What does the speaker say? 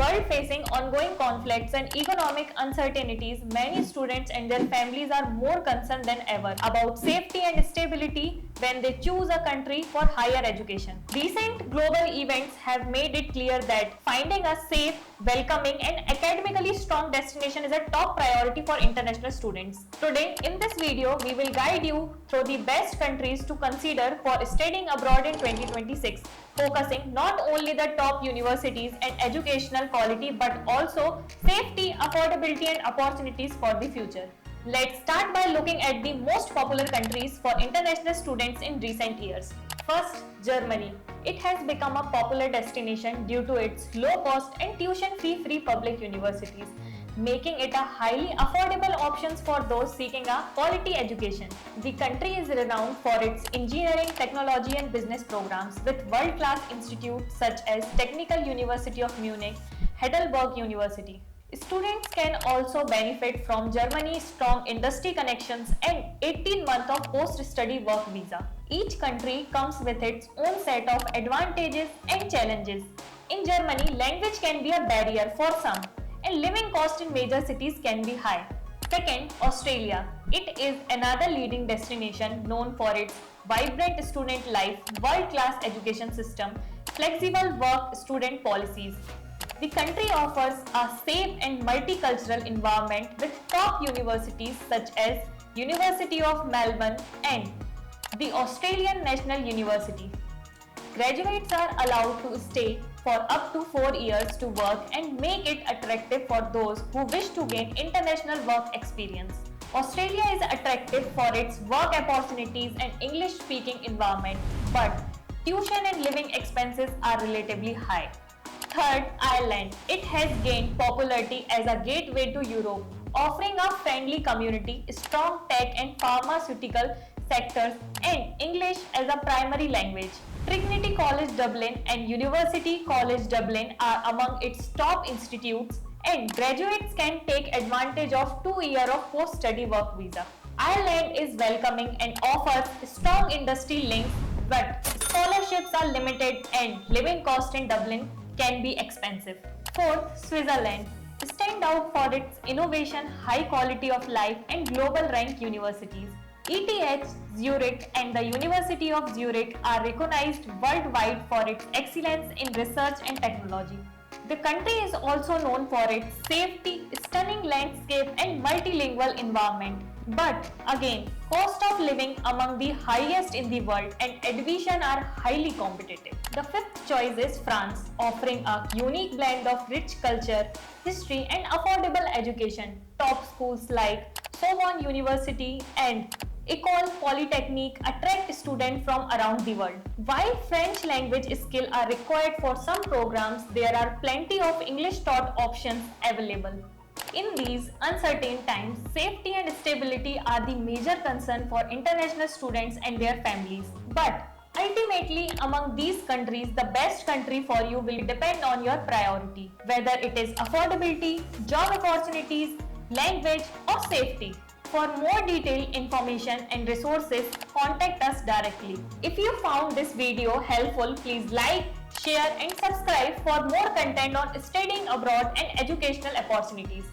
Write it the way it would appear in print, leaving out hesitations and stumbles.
world facing ongoing conflicts and economic uncertainties, many students and their families are more concerned than ever about safety and stability when they choose a country for higher education. Recent global events have made it clear that finding a safe, welcoming, and academically strong destination is a top priority for international students. Today, in this video, we will guide you through the best countries to consider for studying abroad in 2026, focusing not only the top universities and educational quality but also safety, affordability, and opportunities for the future. Let's start by looking at the most popular countries for international students in recent years. First, Germany. It has become a popular destination due to its low cost and tuition fee-free public universities, making it a highly affordable option for those seeking a quality education. The country is renowned for its engineering, technology, and business programs with world-class institutes such as Technical University of Munich, Heidelberg University. Students can also benefit from Germany's strong industry connections and 18 months of post-study work visa. Each country comes with its own set of advantages and challenges. In Germany, language can be a barrier for some, and living costs in major cities can be high. Second, Australia. It is another leading destination known for its vibrant student life, world-class education system, flexible work student policies. The country offers a safe and multicultural environment with top universities such as University of Melbourne and the Australian National University. Graduates are allowed to stay for up to 4 years to work and make it attractive for those who wish to gain international work experience. Australia is attractive for its work opportunities and English-speaking environment, but tuition and living expenses are relatively high. Third, Ireland. It has gained popularity as a gateway to Europe, offering a friendly community, strong tech and pharmaceutical sectors, and English as a primary language. Trinity College Dublin and University College Dublin are among its top institutes, and graduates can take advantage of 2 years of post-study work visa. Ireland is welcoming and offers strong industry links, but scholarships are limited and living costs in Dublin can be expensive. Fourth, Switzerland. Stand out for its innovation, high quality of life, and global ranked universities. ETH, Zurich, and the University of Zurich are recognized worldwide for its excellence in research and technology. The country is also known for its safety, stunning landscape, and multilingual environment. But again, cost of living among the highest in the world and admission are highly competitive. The fifth choice is France, offering a unique blend of rich culture, history, and affordable education. Top schools like Sorbonne University and École Polytechnique attract students from around the world. While French language skills are required for some programs, there are plenty of English taught options available. In these uncertain times, safety and stability are the major concern for international students and their families. But ultimately, among these countries, the best country for you will depend on your priority, whether it is affordability, job opportunities, language, or safety. For more detailed information and resources, contact us directly. If you found this video helpful, please like, share, and subscribe for more content on studying abroad and educational opportunities.